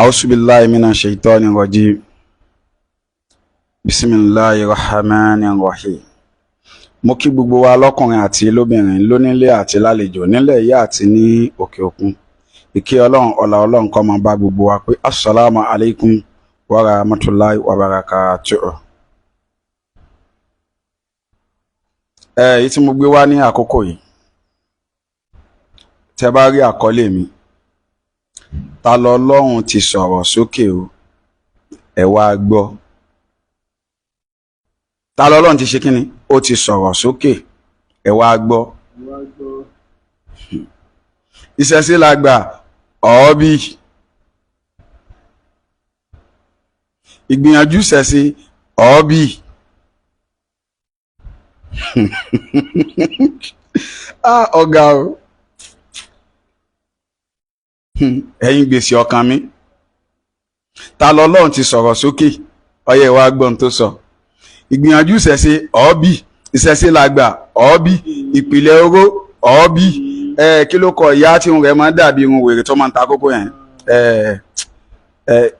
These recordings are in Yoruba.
أعوذ بالله من الشيطان الرجيم بسم الله الرحمن الرحيم. Mo kí gbogbo wa lọ́kùnrin àti lóbìnrin lónílé àti lálejò nílẹ̀ yìí àti ní òkè òkun. Ìkẹ́ Ọlọ́run ọlá Ọlọ́run kó máa bá gbogbo wa pé assalamu alaikum wa rahmatullahi wa barakatuh. Èyí tí mo gbé wá ní àkókò yìí. Tẹ́ bá rí àkọlé mi. Ta lọ́lọ́run ti sọ̀rọ̀ sókè o. Ẹ wá gbọ́. Ta lọ́lọ́run ti ṣe kíni? Ó ti sọ̀rọ̀ sókè. Ẹ wá gbọ́. Ìṣẹ̀ṣe la gbà ọ̀ọ́bí. Ìgbìyànjú ìṣẹ̀ṣe ọ̀ọ́bí. Ọ̀gá o. Ẹ̀yin gbèsè ọkàn mi. Ta lọ́lọ́run ti sọ̀rọ̀ sókè. Ọyẹ wa gbọ́n tó sọ. Ìgbìyànjú ìṣẹ̀ṣe ọ̀ọ́bí. Ìṣẹ̀ṣe la gbà ọ̀ọ́bí. Ìpìlẹ̀ oró ọ̀ọ́bí. Kí ló kọ ìyá tí irun rẹ̀ máa ń dàbí irun wèrè tó máa ń ta kókó yẹn.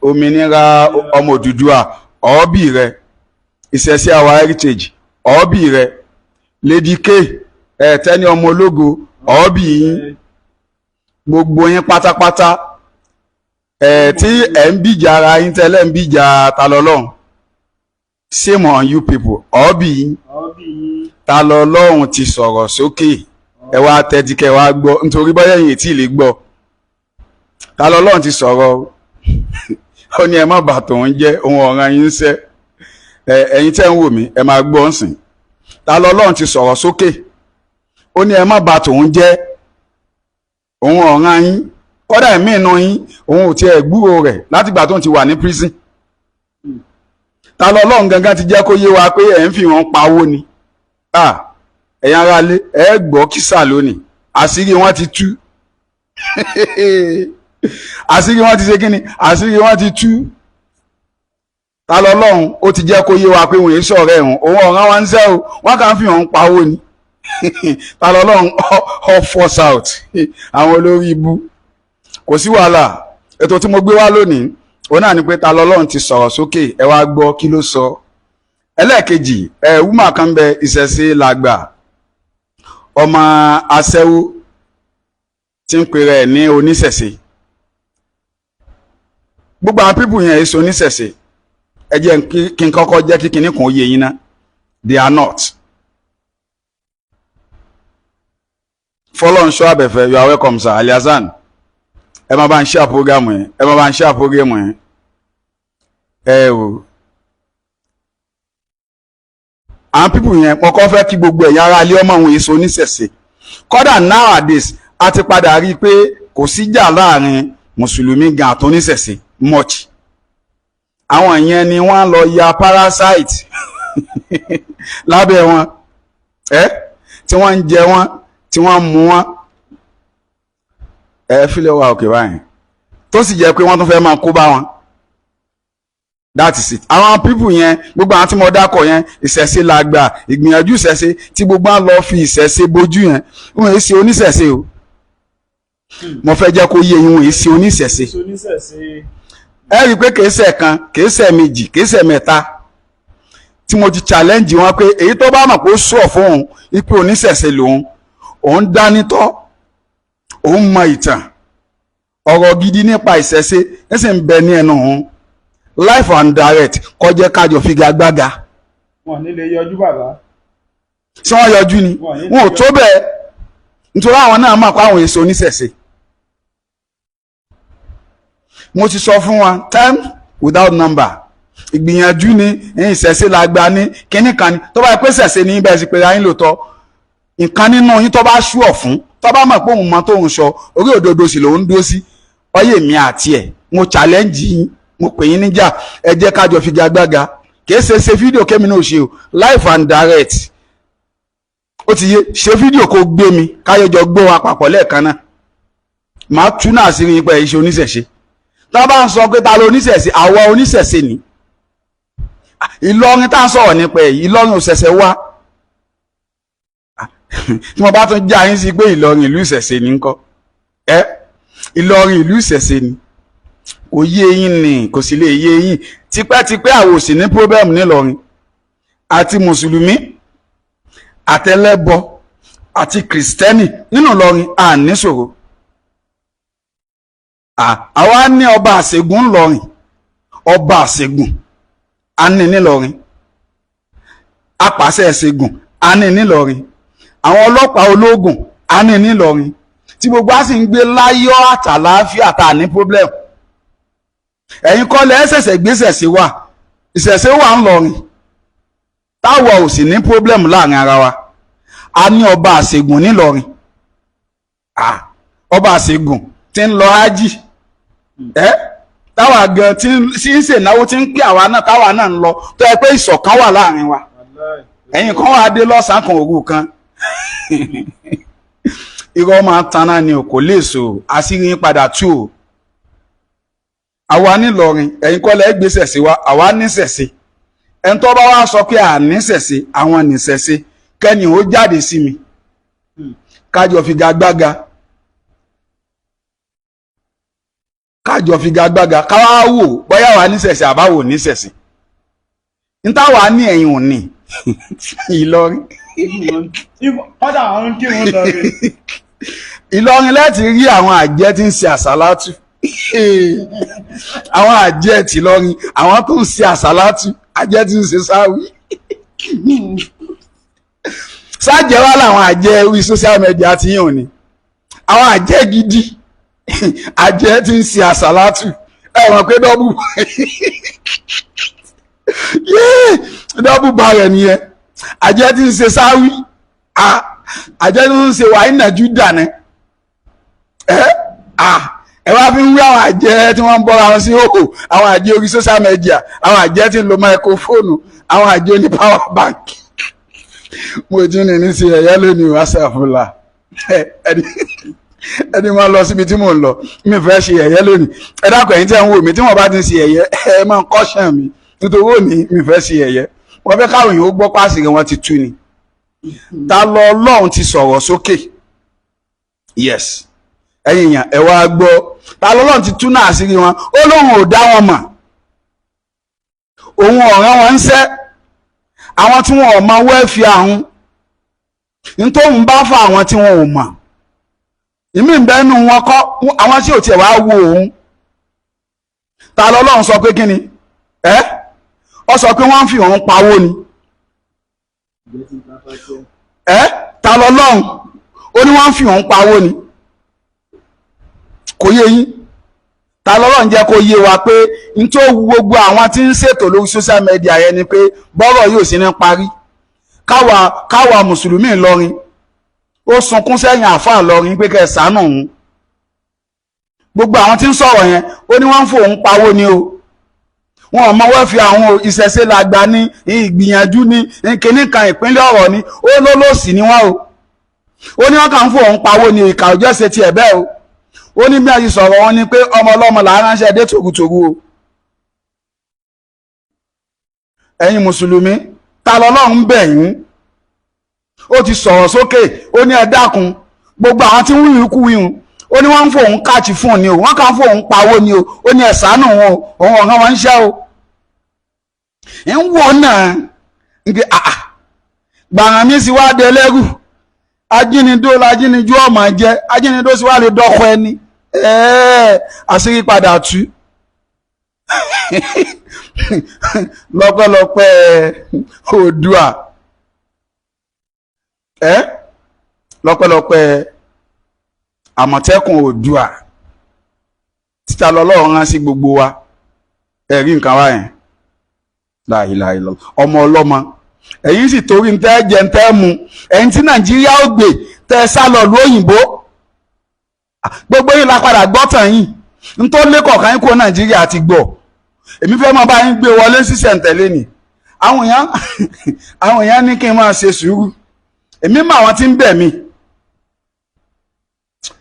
Òmìnira ọmọ Odùduwà ọ̀ọ́bí rẹ̀. Ìṣẹ̀ṣe our heritage ọ̀ọ́bí rẹ̀. Lady K Tani ọmọ ológo ọ̀ọ́bí yín. Gbogbo yín pátápátá tí ẹ̀ ń bíjà ara yín tẹ́lẹ̀ ń bíjà ta lọ́lọ́run. Shame on you people. ọ̀ọ́bí yín. Ta lọ́lọ́run ti sọ̀rọ̀ sókè. Ẹ wá tẹ́tí kẹ́ wá gbọ́ nítorí bọ́yá yìí tí ì lè gbọ́. Ta lọ́lọ́run ti sọ̀rọ̀ ó ní ẹ má bà tòun jẹ́ ohun ọ̀ràn yín sẹ́. Ẹ̀yin tẹ́ ń wò mí ẹ máa gbọ́ ǹsìn. Ta lọ́lọ́run ti sọ̀rọ̀ sókè. Ó ní ẹ má bà tòun jẹ́ òun ọ̀ràn yín. Kọ́dà ẹ̀mí inú yín òun ò tiẹ̀ gbúrò rẹ̀ látìgbà tó ń ti wà ní prison. Ta lọ́lọ́run gangan ti jẹ́ kó yé wa pé ẹ̀ ń fi wọn pawó ni. Ẹ̀yin ará lé ẹ gbọ́ kísà lónìí. Àṣírí wọn ti tú. Àṣírí wọn ti ṣe kí ni? Àṣírí wọn ti tú. Ta lọ́lọ́run ó ti jẹ́ kó yé wa pé òun èé sọ̀rọ̀ ẹ̀hún. Òun ọ̀ràn wa ń sẹ́ o. Wọ́n kàn ń fi wọn pawó ni. Ta lọ́lọ́run all force out. Àwọn olórí ibú. Kò sí wàhálà. Ètò tí mo gbé wá lónìí òun náà ni pé ta lọ́lọ́run ti sọ̀rọ̀ sókè. Ẹ wá gbọ́ kí ló sọ. Ẹlẹ́ẹ̀kejì wúmà kan bẹ ìṣẹ̀ṣe làgbà. Ọmọ aṣẹ́wó tí ń pè rẹ̀ ní oníṣẹ̀ṣe. Gbogbo àwọn pípù yẹn èso oníṣẹ̀ṣe. Ẹ jẹ́ kí n kọ́kọ́ jẹ́ kí kinní kan yé yín ná. They are not. Fọlọ́nṣọ́ Abẹ́fẹ́, you are welcome sir. Aliasan. Ẹ máa bá ń ṣe àpógámù yẹn. Ẹ máa bá ń ṣe àpógámù yẹn. O. Àwọn pípù yẹn wọ́n kọ́ fẹ́ kí gbogbo ẹ̀yà ara ilé ọmọ àwọn èso oníṣẹ̀ṣe. Kódà nowadays a ti padà rí i pé kò síjà láàrin mùsùlùmí gan àti oníṣẹ̀ṣe much. Àwọn yẹn ni wọ́n lọ ya parasite lábẹ́ wọn. Tí wọ́n ń jẹ wọ́n tí wọ́n mú wọn. Fílẹ̀ wà òkè báyìí. Tó sì jẹ́ pé wọ́n tún fẹ́ máa kó bá wọn. That is it. Àwọn pípù yẹn gbogbo àwọn tí mo dákọ̀ yẹn ìṣẹ̀ṣe la gbà ìgbìyànjú ìṣẹ̀ṣe tí gbogbo àwọn lọ fi ìṣẹ̀ṣe bojú yẹn wọn èsì oníṣẹ̀ṣe o. Mo fẹ́ jẹ́ kó yé yín wọn èsì oníṣẹ̀ṣe. Ẹ rí i pé kìí ṣe kan kìí ṣe méjì kìí ṣe mẹ́ta tí mo ti challenge wọn pé èyí tó bá mọ̀ pé ó sọ̀ fún òun ipò oníṣẹ̀ṣe lòun òun dánítọ́ òun mọ ìtàn ọ̀rọ̀ gidi nípa ìṣẹ̀ṣe ẹ sì ń bẹ ní ẹnu òun. Life and direct kọjá kájọ figagbága. Wọ́n ní lè yọjú bàbá. Ṣé wọ́n yọjú ni? Wọn ò tó bẹ́ẹ̀ nítorí àwọn náà máa kó àwọn èso oníṣẹ̀ṣe. Mo ti sọ fún wa time without number. Ìgbìyànjú ni ìṣẹ̀ṣe la gba ní kínní kan ni tó bá yẹ pé ṣẹ̀ṣe ní bẹ́ẹ̀ sì pé ayé lòótọ́. Nǹkan nínú yín tó bá ṣú ọ̀ fún tó bá mọ̀ pé òun mọ tóun sọ orí òdodo sì lòun dúró sí. Ọyẹ mi àti ẹ̀ mo challenge yín. Mo pè yín níjà ẹ jẹ́ kájọ figagbága kìí ṣe fídíò kémi náà ṣe o live and direct ó ti yé ṣe fídíò kó gbé mi káyọjọ gbọ́ wa papọ̀ lẹ́ẹ̀kan náà màá tú náà sí rí pé iṣẹ́ oníṣẹ̀ṣe tá bá ń sọ pé ta ló oníṣẹ̀ṣe àwa oníṣẹ̀ṣe ni Ìlọrin tá ń sọ̀rọ̀ nípa ẹ̀ Ìlọrin ò ṣẹ̀ṣẹ̀ wá tí mo bá tún já yín sí pé Ìlọrin ìlú ìṣẹ̀ṣe ní ńkọ́ Ìlọrin ìlú ìṣẹ̀ṣe ni kò yé yín ni kò sì lè yé yín tipẹ́tipẹ́ àwọn ò sì ní problem nílọrin àti mùsùlùmí àtẹlẹ́bọ àti kìrìsìtẹ́nì nínú Ìlọrin à ní ṣòro àwa ní ọba àṣègùn ńlọrin ọba àṣègùn a ní nílọrin apàṣẹ ẹ̀ṣègùn a ní nílọrin àwọn ọlọ́pàá ológun a ní nílọrin tí gbogbo a sì ń gbé láyọ̀ àtàláfíà tá ní problem ẹ̀yin kọ́ lẹ́ ṣẹ̀ṣẹ̀ gbéṣẹ̀ sí wa ìṣẹ̀ṣẹ̀ wà ńlọrin táwa ò sì ní problem láàrin ara wa a ní ọba àṣègùn nílọrin ọba àṣègùn tí ń lọ ájì táwa gan tí ń ṣènáwó tí ń pè àwa náà táwa náà ń lọ tó yẹ pé ìṣọ̀kan wà láàrin wa ẹ̀yin kan wà dé lọ́sàn-án kan òru kan irọ́ máa tanná ni kò lè so àṣírí yín padà tú o àwa nílọrin ẹ̀yin kọ́ lẹ́ gbéṣẹ̀ sí wa àwa níṣẹ̀ṣe ẹni tó bá wá sọ pé àníṣẹ̀ṣe àwọn níṣẹ̀ṣe kẹ́ni ó jáde sí mi kájọ figagbága káwá wò bóyá wà níṣẹ̀ṣe àbáwò níṣẹ̀ṣe ní táwa ní ẹ̀yin ò ní Ìlọrin kọ́dà àwọn kí wọ́n lọ rí Ìlọrin láti rí àwọn àjẹ́ tí ń ṣe àsálátù àwọn àjẹ́ tìlọrin àwọn tó ń ṣe àsálátù àjẹ́ tí ń ṣe sáwí sáàjẹ́ wá làwọn àjẹ́ orí social media ti yàn ni àwọn àjẹ́ gidi àjẹ́ tí ń ṣe àsálátù ẹ̀wọ̀n pé dọ́bù bá rẹ̀ nìyẹn àjẹ́ tí ń ṣe sáwí àjẹ́ tí ń ṣe wàá ìnàjú dànù ẹ wá fi ń wí àwọn àjẹ́ tí wọ́n ń bọ́ra wọn sí òhò àwọn àjẹ́ orí social media àwọn àjẹ́ tí ń lo microphone àwọn àjẹ́ oní power bank mo ti ní sí ẹ̀yẹ́ lónìí wàṣàfùlà ẹni máa lọ síbi tí mò ń lọ mi fẹ́ ṣe ẹ̀yẹ́ lónìí ẹ dákun ẹ̀yin tí ẹ ń wò mí tí wọ́n bá ti ń ṣe ẹ̀yẹ́ ẹ máa ń kọ́ṣàn mi nítorí òní mi fẹ́ ṣe ẹ̀yẹ́ wọ́n fẹ́ káwọn èèyàn ó gbọ́ páàsì rẹ̀ wọ́n ti tú ni ta lọ Ọlọ́run ti sọ̀rọ̀ sókè yes ẹ̀yin èèyàn ẹ wá gbọ́ ta lọ́lọ́run ti tú náà àṣírí wọn ó lóun ò dá wọn mọ̀ òun ọ̀ràn wọn ń ṣẹ́ àwọn tí wọn ò mọ wẹ́ẹ̀fì àwọn nítòun bá fà àwọn tí wọn ò mọ̀ ìmí ìbẹ́nu wọn kọ́ àwọn tí ò tiẹ̀ wá wo òun ta lọ́lọ́run sọ pé kí ni ọ sọ pé wọ́n ń fi òun pawó ni ta lọ́lọ́run ó ní wọ́n ń fi òun pawó ni kò yé yín ta lọ́lọ́run jẹ́ kó yé wa pé n tó gbogbo àwọn tí ń ṣètò lórí social media yẹn ni pé bọ́rọ̀ yóò sí ní parí káwa mùsùlùmí Ìlọrin ó sunkún sẹ́yìn àáfàá Ìlọrin pé kẹ́ ẹ ṣàánú òun gbogbo àwọn tí ń sọ̀rọ̀ yẹn ó ní wọ́n ń fò òun pawó ni o wọn ò mọwọ́ fi àwọn ìṣẹ̀ṣe làgbà ní ìgbìyànjú ní kíní kan ìpínlẹ̀ ọ̀rọ̀ ni ó lólòsì ni wọ́n ó ní wọ́n kàn ń fò òun pawó ni ìkà òjọ́ ṣe tiẹ̀ bẹ́ẹ̀ o ó ní bí a ti sọ̀rọ̀ wọn ni pé ọmọ ọlọ́mọ là ń ránṣẹ́ dé tògùtògù o ẹ̀yin mùsùlùmí ta lọ́lọ́run bẹ̀ yín ó ti sọ̀rọ̀ sókè ó ní ẹ dákun gbogbo àwọn tí ń wíwí kú wíhun ó ní wọ́n ń fòun káàtì fún un ni o wọ́n kàn ń fòun pawó ni o ó ní ẹ ṣàánú wọn o òun ọ̀ràn wọn ń ṣẹ́ o ń wọ̀ náà ń gbé gbàràn mi sì wá dé lẹ́rù ajínidó lajínijú ọmọ jẹ ajínidó sì wá lè dọ́kọ ẹni àṣírí padà tú lọ́pẹ́lọpẹ́ Oòduà lọ́pẹ́lọpẹ́ Àmọ̀tẹ́kùn Oòduà títa lọ́lọ́run rán sí gbogbo wa ẹ̀rí nǹkan wá yẹn láìláìlọ ọmọ ọlọ́mọ ẹ̀yin sì torí ń tẹ́ jẹ ń tẹ́ mu ẹ̀yin tí Nàìjíríà ó gbé tẹ́ sá lọ lóyìnbó gbogbo yìí la padà gbọ́ tàn yìí ń tó lé kọ̀ọ̀kan yín kó Nàìjíríà ti gbọ́ èmi fẹ́ máa bá yín gbé wọlé sísẹ̀ǹtẹ̀lé ni àwọn èèyàn ní kí n máa ṣe sùúrù èmi mọ àwọn tí ń bẹ̀ mí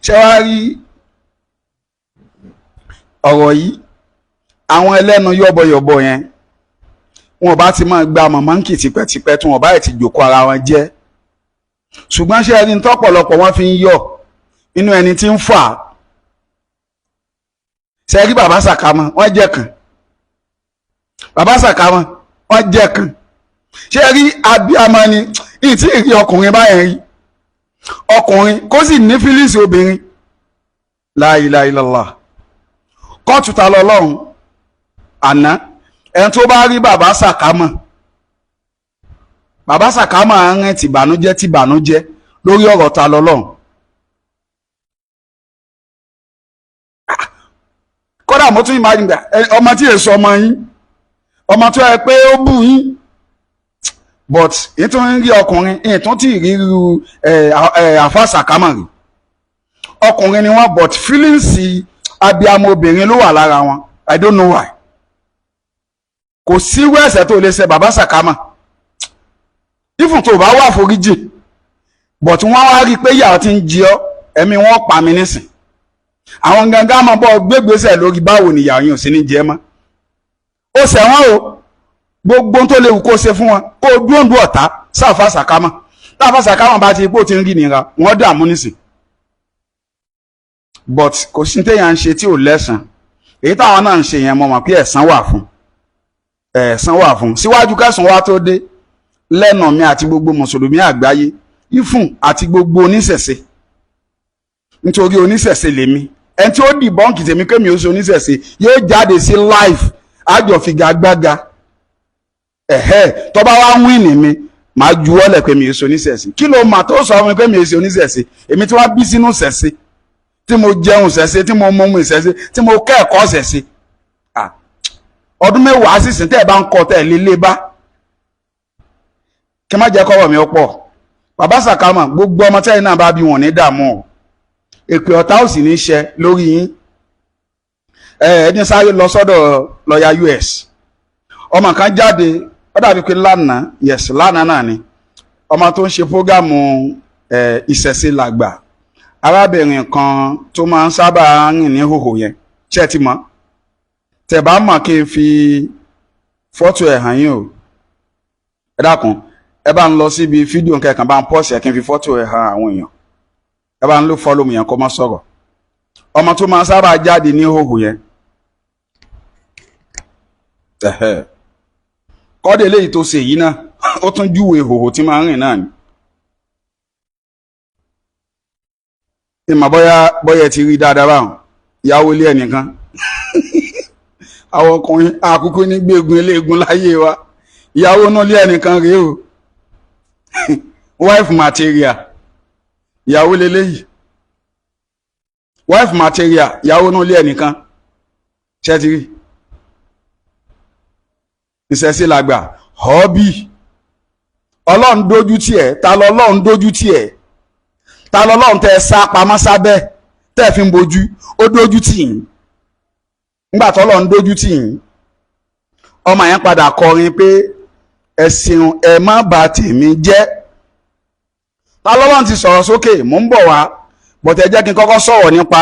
ṣé wàá rí ọ̀rọ̀ yìí àwọn ẹlẹ́nu yọ̀bọ̀yọ̀bọ̀ yẹn wọn bá ti máa gba mọ̀mọ́ǹkì tipẹ́tipẹ́ tí wọn bá ti jòkó ara wọn jẹ́ ṣùgbọ́n ṣé ẹni tọ́pọ̀lọpọ̀ wọn fi ń yọ̀ inú ẹni tí ń fà ṣe rí bàbá Sàkámọ́ wọ́n jẹ́ kan bàbá Sàkámọ́ wọ́n jẹ́ kan ṣe rí abiyamọ ni ìtì rí ọkùnrin báyẹn rí ọkùnrin kó sì ní fílíìsì obìnrin la ilaha illallah kóòtù ta lọ́lọ́run àná ẹni tó bá rí bàbá Sàkámọ́ àárín tìbànújẹ́ lórí ọ̀rọ̀ ta lọ́lọ́run kódà mo tún imagine gbà ọmọ tí èso ọmọ yín ọmọ tó yẹ pé ó bù yín but èyí tó ń rí ọkùnrin èyí tó ti rí irú àfa Sàkámọ́ rí ọkùnrin ni wọ́n but feelings abiyamọ obìnrin ló wà lára wọn I don't know why kò sí ẹ̀ṣẹ̀ tó lè ṣe bàbá Sàkámọ́ ifun tó bá wà foríjì but wọ́n wá rí i pé ìyà ti ń jí ọ ẹ̀mí wọn pa mí nísìn àwọn gangan máa bọ́ gbégbèsè lórí báwo ni ìyà yín ò sí ní jẹ mọ́ ó ṣẹ̀wọ̀n o gbogbo tó léwu kó ṣe fún wọn kó dúndú ọ̀tá sáfà Sàkámọ́ táfà Sàkámọ́ bá ti ipò tí ń rí nira wọ́n dààmú nísìn but kò sí téèyàn ń ṣe tí ò lẹ́sàn èyí táwọn náà ń ṣe yẹn mọ̀ pé ẹ̀san wà fún síwájú kẹsàn-án wa tó dé lẹ́nà mi àti gbogbo mùsùlùmí àgbáyé ifun àti gbogbo oníṣẹ̀ṣe nítorí oníṣẹ̀ṣe lèmi ẹni tí ó dìbọ́ǹkì tèmi kémi ó ṣe oníṣẹ̀ṣe yóò jáde sí live àjọfigagbága tó bá wá wíìnì mi màá juwọ́lẹ̀ pé mi ó ṣe oníṣẹ̀ṣe kí ló mà tó sọ fún mi pé mi ó ṣe oníṣẹ̀ṣe èmi tí wọ́n bí sínú ṣẹ̀ṣe tí mo jẹun ṣẹ̀ṣe tí mo mọ̀mú ìṣẹ̀ṣe tí mo kẹ́ẹ̀kọ́ ṣẹ̀ṣe ọdún mẹ́wàá sísìn tẹ́ ẹ̀ bá ń kọ́ tẹ́ ẹ̀ lélẹ́ bá kí má jẹ́ kọ́wọ́ mi ó pọ̀ bàbá Sàkámọ́ gbogbo ọmọ tẹ́yìn náà bá bí wọn ní dààmú èpè ọ̀tá ò sì ní ṣẹ lórí yín ẹni sáré lọ sọ́dọ̀ lọ́ọ̀yà US ọmọ kan jáde ó dàbí pé lánàá náà ni ọmọ tó ń ṣe fógámù ìṣẹ̀ṣe làgbà arábìnrin kan tó máa ń sábà rìn ní hòhò yẹn ṣé ti mọ̀ tẹ́ bá mọ̀ kí n fi fọ́tò ẹ̀ hàn yín o ẹ dákun ẹ bá ń lọ síbi fídíò kẹkàn bá ń pọ́ọ̀sì ẹ̀ kí n fi fọ́tò ẹ̀ hàn àwọn èèyàn ẹ bá ń lò fọ́lọ́mù yẹn kó má sọ̀rọ̀ ọmọ tó máa sábà jáde ní hòhò yẹn kọ́dé léyìí tó ṣe yìí náà ó tún júwe hòhò tí máa ń rìn náà ni ìmọ̀ bọ́yá ti rí dáadáa báwọn ìyàwó ilé ẹnìkan àwọn ọkùnrin àkókò ní gbégun eléegun láyé wa ìyàwó náà lé ẹnìkan rèé o wife material ìyàwó leléyìí wife material ìyàwó náà lé ẹnìkan ṣẹ́tìrí ìṣẹ̀ṣe làgbà họ́bì ọlọ́run dójú tì ẹ́ ta lọ́lọ́run dójú tì ẹ́ ta lọ́lọ́run tẹ́ sá pamọ́ sábẹ́ tẹ́ fi ń bojú ó dójú tì yín nígbà tó lọ́run dójú tì yín ọmọ yẹn padà kọrin pé ẹ̀sìn ẹ̀ má bà tèmi jẹ́ ta lọ́lọ́run ti sọ̀rọ̀ sókè mò ń bọ̀ wá bọ̀tẹ́ jẹ́ kí n kọ́kọ́ sọ̀rọ̀ nípa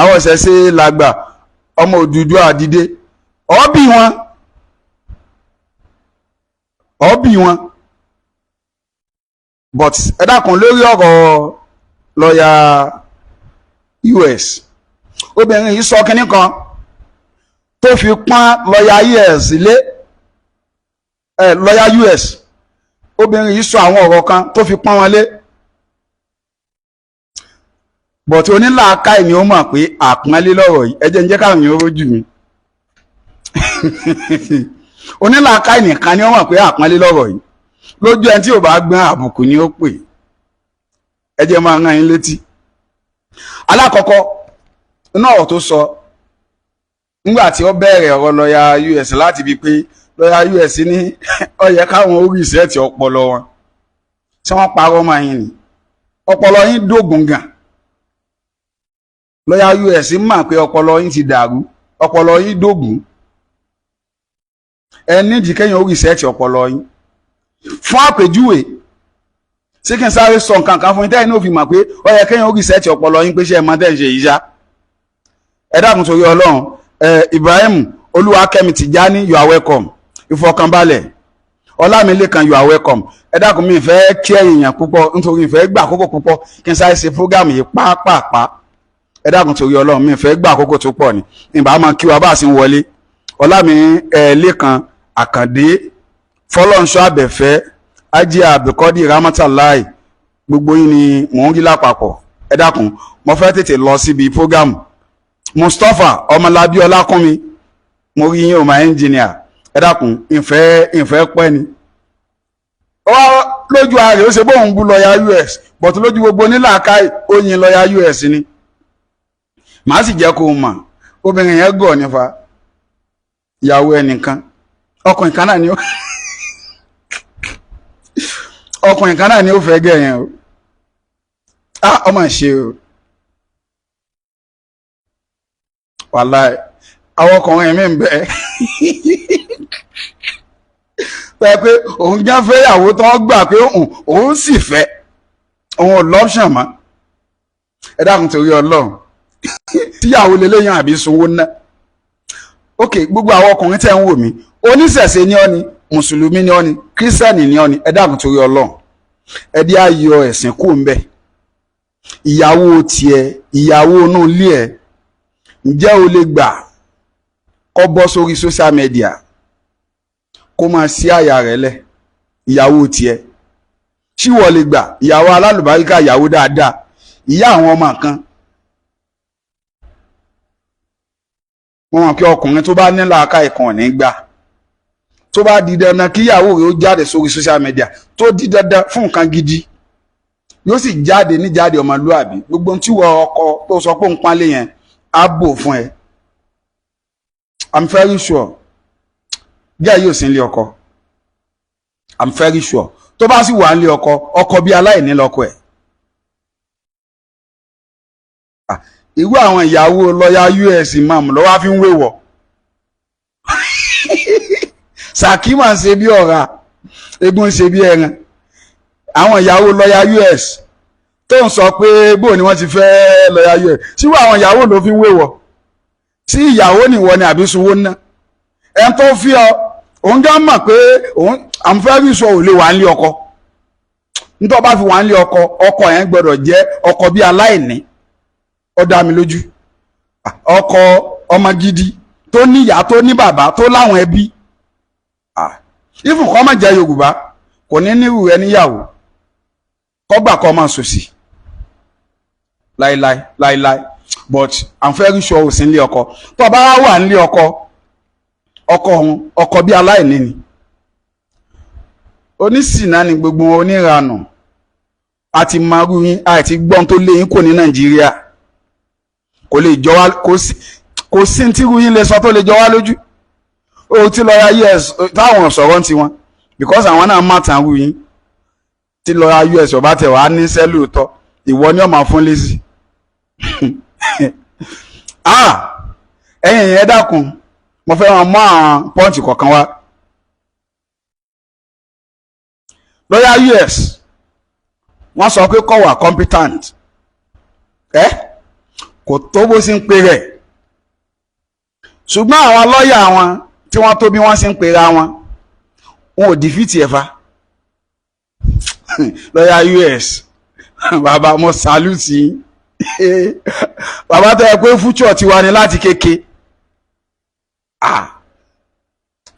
àwọn ìṣẹ̀ṣe làgbà ọmọ Odùduwà dìde ọ̀bì wọn but ẹ dákun lórí ọ̀rọ̀ lọ́ọ̀yà US obìnrin yìí sọ kínní kan tó fi pọ́n lọ́ọ̀yà US lé lọ́ọ̀yà US obìnrin yìí sọ àwọn ọ̀rọ̀ kan tó fi pọ́n wọn lé but onílàákàyè ni ó mọ̀ pé àpọ́nlé lọ́rọ̀ yìí ẹ jẹ́ ń jẹ́ káwọn èèyàn rójú mi onílàákàyè nìkan ni ó mọ̀ pé àpọ́nlé lọ́rọ̀ yìí lójú ẹni tí ò bá gbọ́n àbùkù ni ó pè ẹ jẹ́ máa rán yín létí alákọ̀ọ́kọ́ inú ọ̀rọ̀ tó sọ nígbà tí ó bẹ̀rẹ̀ ọ̀rọ̀ lọ́ọ̀yà US láti bíi pé lọ́ọ̀yà US ní ó yẹ káwọn ó rìsẹ́ẹ̀tì ọpọlọ wọn tí wọ́n parọ́ máa yín ni ọpọlọ yín dógùn gan lọ́yà US mọ̀ pé ọpọlọ yín ti dàrú ọpọlọ yín dógùn ẹ nídìí kéèyàn ó rìsẹ́ẹ̀tì ọpọlọ yín fún àpèjúwe tí kí n sáré sọ nǹkan kan fún yín tẹ́yìn náà fi mọ̀ pé ó yẹ kéèyàn ó rìsẹ́ẹ̀tì ọpọlọ yín pé ṣé ẹ mọ̀ tẹ́ ń ṣe yìí ṣá ẹ dákun torí Ọlọ́run Ibrahim Olúwakẹ́mi Tìjání you are welcome ìfọkànbalẹ̀ Ọlámilékan you are welcome. Ẹ dákun mi fẹ́ kí èèyàn púpọ̀ nítorí ìfẹ́ gbà àkókò púpọ̀ kí n sáré ṣe program yìí pàápàá. Ẹ dákun torí Ọlọ́run mi fẹ́ gbà àkókò tó pọ̀ ni. Ìbá máa kí wa bá a sì ń wọlé. Ọlámilékan Àkàndé Fọlọ́nṣọ́ Àbẹ̀fẹ́ Ajé Abdulkadir Ramatallahi gbogbo yín ni mò ń rí lápapọ̀. Ẹ dákun mo fẹ́ tètè lọ síbi program. Mustapha Ọmọlábí Ọlákúnmi mo rí yín o my engineer. Ẹ dákun ìfẹ́ pẹ́ ni. Lójú ààrẹ ó ṣe bóun bú lọ́ọ̀yà US but lójú gbogbo nílàákàyè ó yin lọ́ọ̀yà US ni. Màá sì jẹ́ kó o mọ̀ obìnrin yẹn gọ̀ nífa ìyàwó ẹnìkan ọkùnrin kan náà ni ó ọkùnrin kan náà ni ó fẹ́ gẹ̀ yẹn o. Ọmọ ṣe o wàláì àwọn ọkùnrin mi ń bẹ pé òun já fẹ́ ìyàwó tó gbà pé òun sì fẹ́ òun ò lọ́pṣàn mọ́. Ẹ dákun torí Ọlọ́run tíyàwó lélẹ́yìn àbí sunwó ná. Ok gbogbo àwọn ọkùnrin tẹ́ ń wò mí oníṣẹ̀ṣe ni ọ́ ni mùsùlùmí ni ọ́ ni kírísítẹ́nì ni ọ́ ni ẹ dákun torí Ọlọ́run ẹ dí ayọ̀ ẹ̀sìn kù ń bẹ. Ìyàwó tiẹ̀ ìyàwó inú ilé ẹ̀ ǹjẹ́ o lè gbà kó bọ́ sórí social media kó máa sí àyà rẹ̀ lẹ̀ ìyàwó tiẹ̀ ṣíwọ́ lè gbà ìyàwó alálùbáríkà ìyàwó dáadáa ìyá àwọn ọmọ kan. Wọ́n mọ̀ kí ọkùnrin tó bá ní làákàyè kan ní gbà tó bá di dandan kí ìyàwó rẹ̀ ó jáde sórí social media tó di dandan fún nǹkan gidi yóò sì jáde níjáde ọmọlúàbí gbogbo tí wọ́n ọkọ tó sọ pé ń pánlé yẹn á bò fún ẹ. I'm very sure gẹ́ yóò sí nílé ọkọ. I'm very sure tó bá sì wà nílé ọkọ bí aláìní lọ́kọ ẹ̀. Irú àwọn ìyàwó lọ́yà US imam lọ́wọ́ fi ń wéwọ̀. Sàkímà ń ṣe bí ọ̀rá egun ń ṣe bí ẹran. Àwọn ìyàwó lọ́yà US tó ń sọ pé bó ni wọ́n ti fẹ́ lọ́yà US síwọ́ àwọn ìyàwó ló fi ń wéwọ̀. Sí ìyàwó nìwọ ni àbí sunwó ná. Ẹn tó fi ọ òun já mọ̀ pé òun àmúfẹ́rí sọ ò lè wà nílé ọkọ. Nítorí bá fi wà nílé ọkọ yẹn gbọ́dọ̀ jẹ́ ọkọ bí aláìní. Ó dá mi lójú ọkọ ọmọ gidi tó níyà tó ní bàbá tó láwọn ẹbí ìfún kọ́ mọ̀ jẹ́ Yorùbá kò ní nírú ẹ níyàwó kọ́gbà kọ́ máa sòsì láíláí but I'm very sure ò sí nílé ọkọ tó bá wà nílé ọkọ bí aláìní ni onísìnà ni gbogbo oníranù àti maru yín àti gbọ́n tó lé yín kò ní Nàìjíríà kò lè jọ wá kò sí tí irú yín lè sọ tó lè jọ wá lójú o ti lọ́ra US táwọn sọ̀rọ̀ ti wọn because àwọn náà má tàn rú yín tí lọ́ra US ọba tẹ̀ wá ní sẹ́lóòtọ́ ìwọ ni ó máa fún lésì ẹ̀yin yẹn dákun mo fẹ́ wọn mọ́ àwọn pọ́ǹtì kọ̀ọ̀kan wá lọ́ra US wọ́n sọ pé kó wà competent kò tó bó sí ń pè rẹ̀ ṣùgbọ́n àwọn lọ́yà wọn tí wọ́n tó bí wọ́n sí ń pera wọn wọn ò dìfìtì ẹ̀fà lọ́yà US bàbá mo sàlùtì bàbá tó yẹ pé fúchọ̀ tiwa ni láti kéke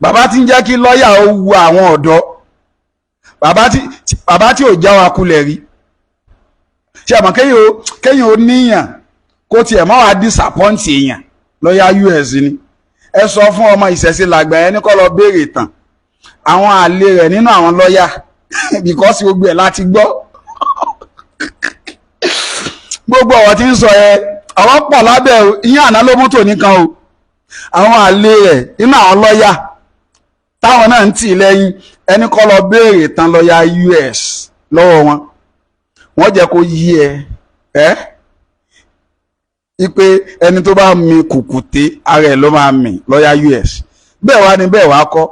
bàbá tí ń jẹ́ kí lọ́yà ó wu àwọn ọ̀dọ́ bàbá tí ò já wa kulẹ̀ rí ṣe àmọ́ kéyìn ó níyàn kó tiẹ̀ mọ́ wá disappoint èèyàn lọ́yà US ni ẹ sọ fún ọmọ ìṣẹ̀ṣe làgbà ẹni kọ́ lọ béèrè tán àwọn àlè rẹ̀ nínú àwọn lọ́yà because gbogbo ẹ̀ láti gbọ́ gbogbo ọ̀rọ̀ tí ń sọ ẹ ọ̀rọ̀ pọ̀ lábẹ́ ìyẹn àná ló mú tò nìkan o àwọn àlè rẹ̀ nínú àwọn lọ́yà táwọn náà ń tì lẹ́yìn ẹni kọ́ lọ béèrè tán lọ́yà US lọ́wọ́ wọ́n jẹ́ kó yí ẹ ipe ẹni tó bá mi kùkùté ara ẹ̀ ló máa mì lọ́yà US bẹ́ẹ̀ wá ní bẹ́ẹ̀ wá kọ́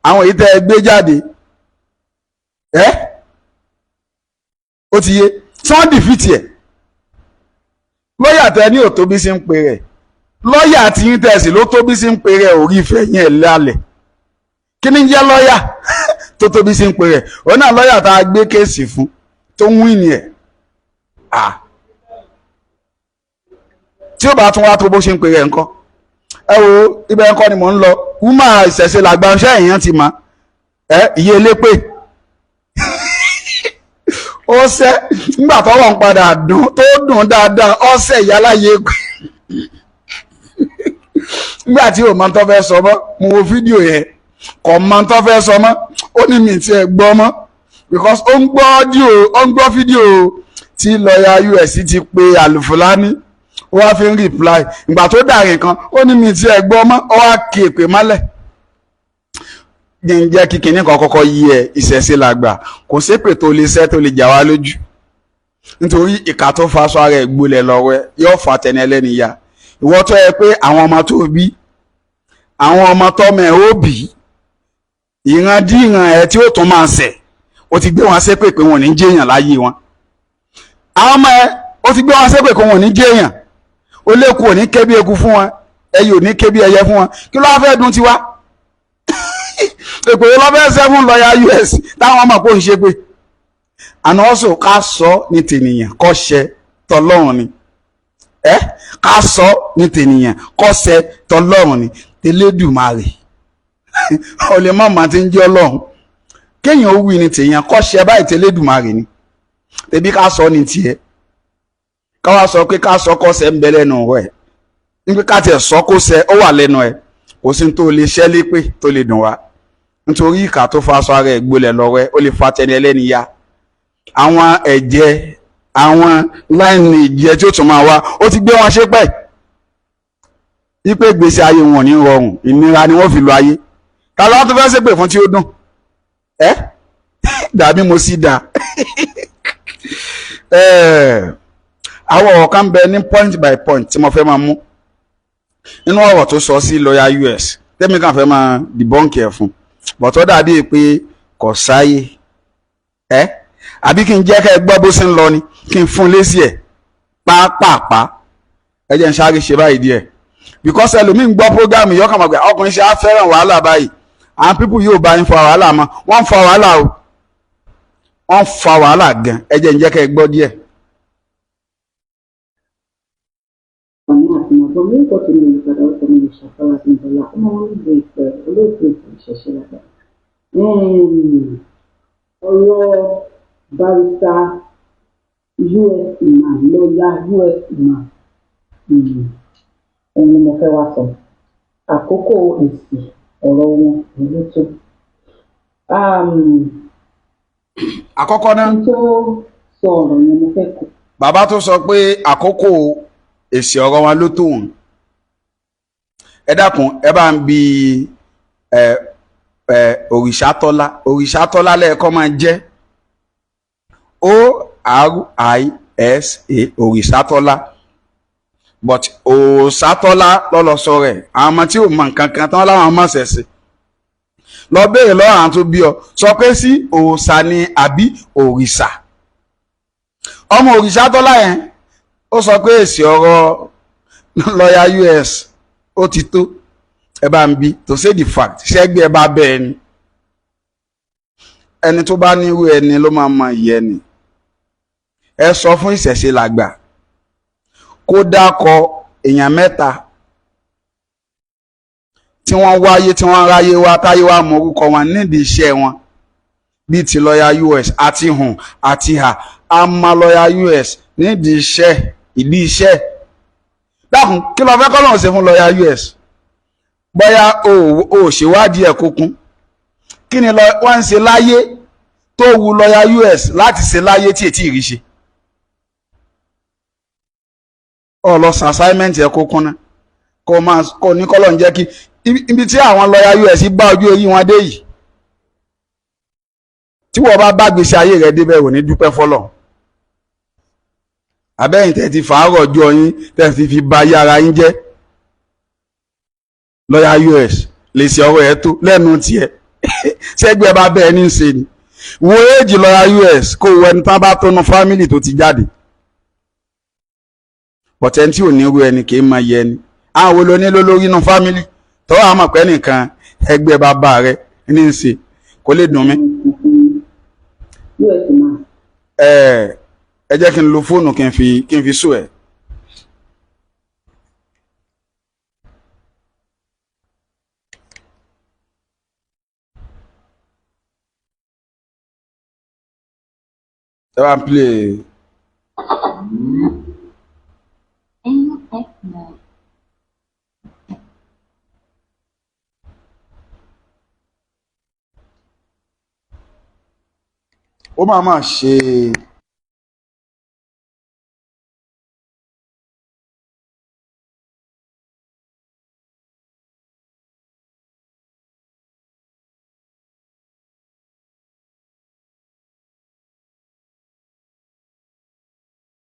àwọn èyí tẹ́ ẹ gbé jáde ó ti yé sunday fìtì ẹ̀ lọ́yà tẹ ní òtóbi sí ń pe rẹ̀ lọ́yà tí ń tẹ̀sí ló tóbi sí ń pe rẹ̀ orí ìfẹ́ yẹn lálẹ́ kí ni jẹ́ lọ́yà tó tóbi sí ń pè rẹ̀ òun náà lọ́ọ̀yà tá a gbé kéèsì fún tó ń wíìnì ẹ̀ tí ó bá tún wá tó bó ṣe ń pè rẹ̀ ńkọ́ ẹ wo ibẹ̀ ńkọ́ ni mò ń lọ wúmà ìṣẹ̀ṣe làgbà ṣẹ́ èèyàn ti mọ̀ iye elépè ó ṣẹ́ nígbà tọ́wọ́ ń padà dùn tó dùn dáadáa ọ̀sẹ̀ ìyáláyé nígbà tí ò mọ tó fẹ́ sọ mọ́ mo wo fídíò yẹn kò mọ tó fẹ́ sọ mọ́ ó ní mi ti ẹ̀ gbọ́ mọ́ because ó ń gbọ́ fídíò tí lọ́ọ̀yà US ti pe Alfulani ó wá fi ń reply ìgbà tó dàrí nǹkan ó ní mi ti ẹ̀ gbọ́ mọ́ ó wá kí èpè mọ́lẹ̀ jẹ́ kí kinní kan kọ́kọ́ yí ẹ ìṣẹ̀ṣe làgbà kò sépè tó lè ṣẹ́ tó lè jà wá lójú nítorí ìka tó fa aṣọ ara ẹ̀ gbolẹ̀ lọ́wọ́ ẹ yóò fà tẹni ẹlẹ́ni ya ìwọ tó yẹ pé àwọn ọmọ tó bí àwọn ọmọ tọ́mọ ẹ̀ ó bí ìrandíran ẹ̀ tí ó tún máa ṣẹ̀ ó ti gbé wọn ṣépè pé wọn ò ní jẹ́yàn láyé wọn àwọn ọmọ ẹ̀ ó ti gbé wọn ṣépè pé wọn ò ní jẹ́yàn ó léku ò ní ké bí eku fún wọn ẹyẹ ò ní ké bí ẹyẹ fún wọn kí ló wá fẹ́ dùn tiwa èpè lọ́fẹ́ sẹ́fún lọ́ọ̀yà US táwọn ọmọ kò ń ṣe pé àná ọ̀sọ̀ ká sọ ní tènìyàn kọ́ ṣẹ tọlọ́run ni ká sọ ní tènìyàn kọ́ ṣẹ tọlọ́run ni tẹlẹ́dùmarè ó lè má máa ti ń jẹ́ ọlọ́run kéèyàn ó wí ní tèèyàn kọ́ ṣẹ báyìí tẹlẹ́dùmarè ni tẹbí ká sọ ní tiẹ̀ ká wá sọ pé ká sọ kọ́ ṣẹ ń bẹ lẹ́nu rẹ̀ níbi ká tiẹ̀ sọ kó ṣẹ ó wà lẹ́nu ẹ̀ kò sí tó lè ṣẹ́ lépè tó lè dùn wá nítorí ìkà tó fa aṣọ ara ẹ̀ gbolẹ̀ lọ́wọ́ ẹ̀ ó lè fa tẹni ẹlẹ́ni ya àwọn ẹ̀jẹ̀ àwọn láìní ìjẹ́ tí ó tún máa wá ó ti gbé wọn ṣépè wípé gbèsè ayé wọn ní rọrùn ìnira ni wọ́n fi lo ayé ta ló tó fẹ́ ṣépè fún tí ó dùn dàbí mo sì dà àwọn ọ̀rọ̀ kan bẹ ní point by point tí mo fẹ́ máa mú nínú ọ̀rọ̀ tó sọ sí lọ́ọ̀yà US tẹ́mi kan fẹ́ máa dìbọ́ǹkì ẹ̀ fún bọ̀tọ́ dàbí pé kò sáyé àbí kí n jẹ́ ká ẹ gbọ́ bó ṣe ń lọ ni kí n fún lésì ẹ̀ pápápá ẹ jẹ́ n sáré ṣe báyìí díẹ̀ because ẹlòmíín gbọ́ prógámù yìí ọkàn mọ̀gbẹ́ ọkùnrin ṣe á fẹ́ràn wàhálà báyìí àwọn pípù yóò bá yín fa wàhálà mọ́ wọ́n ń fa wàhálà o wọ́n ń fa wàhálà gan ẹ jẹ́ n jẹ́ ká ẹ gbọ́ díẹ̀. Comunque comunicare con sciacquola in quella non esiste, lo stesso c'è Ọ̀rọ̀ barista US man lọ́yà US man òun ni mo fẹ́ wá sọ àkókò èsì ọ̀rọ̀ wọn ìlú tó. àkọ́kọ́ náà tó sọ ọ̀rọ̀ yẹn mo fẹ́ kó. bàbá tó sọ pé àkókò èsì ọ̀rọ̀ wọn ló tó wọn ẹ dákun ẹ bá ń bi òrìṣàtọ́lá lẹ́ẹ̀kọ́ máa jẹ́ ORISA òrìṣàtọ́lá but òsàtọ́lá lọ́lọ́sọ rẹ̀ àwọn ọmọ tí ò mọ nǹkan kan tán láwọn ọmọ ṣẹ̀ṣẹ̀ lọ béèrè lọ́wọ́ àwọn tó bí ọ sọ pé sí òòṣà ni àbí òrìṣà ọmọ òrìṣàtọ́lá yẹn ó sọ pé èsì ọ̀rọ̀ lọ́ọ̀yà US ó ti tó ẹ bá ń bi to say the fact ṣẹ́gbẹ́ ẹ bá bẹ́ẹ̀ ni ẹni tó bá nírú ẹni ló máa mọ ìyẹn ni ẹ sọ fún ìṣẹ̀ṣe làgbà kó dákọ èèyàn mẹ́ta tí wọ́n wáyé tí wọ́n ráyé wá táyé wá mọ orúkọ wọn nídìí iṣẹ́ wọn bíi ti lọ́ọ̀yà US àti hùn àti hà á máa lọ́ọ̀yà US nídìí iṣẹ́ ìdí iṣẹ́ dákun kí ló fẹ́ kọ́ lóun ṣe fún lọ́ọ̀yà US bóyá o ṣèwádìí ẹ̀ kúnkún kí ni wọ́n ń ṣe láyé tó wu lọ́ọ̀yà US láti ṣe láyé tí ètí ìrí ṣe ọlọ́sàn assignment ẹ̀ kúnkún náà kò ní kọ́ lọ́n jẹ́ kí ibi tí àwọn lọ́ọ̀yà US bá ojú orí wọn dé yìí tí wọ́n bá gbèsè ayé rẹ̀ débẹ̀ ò ní dúpẹ́ fọ́lọ̀ abẹ́yìn tẹ́ ti fàárọ̀ ọjọ́ yín tẹ́ fi ba ayé ara yín jẹ́ lọ́ọ̀yà US lè ṣe ọ̀rọ̀ ẹ̀ tó lẹ́nu tiẹ̀ ṣẹ́gbẹ́ bá bẹ́ẹ̀ ní í ṣe ni wo éèjì lọ́ọ̀yà US kó wo ẹni tán bá tónú fámìlì tó ti jáde bọ̀tẹ́ tí ò ní irú ẹni kì í máa yẹ ẹni àwọn wo ló ní lólórí inú fámìlì tọ́wọ́ àmọ̀ pẹ́ nìkan ẹgbẹ́ bàbá rẹ ní í ṣe kó lè dùn mí. us máa. Ẹ jẹ́ kí n lo fóònù kí n fi sùn ẹ̀. ẹ bá ń play. ó máa ṣe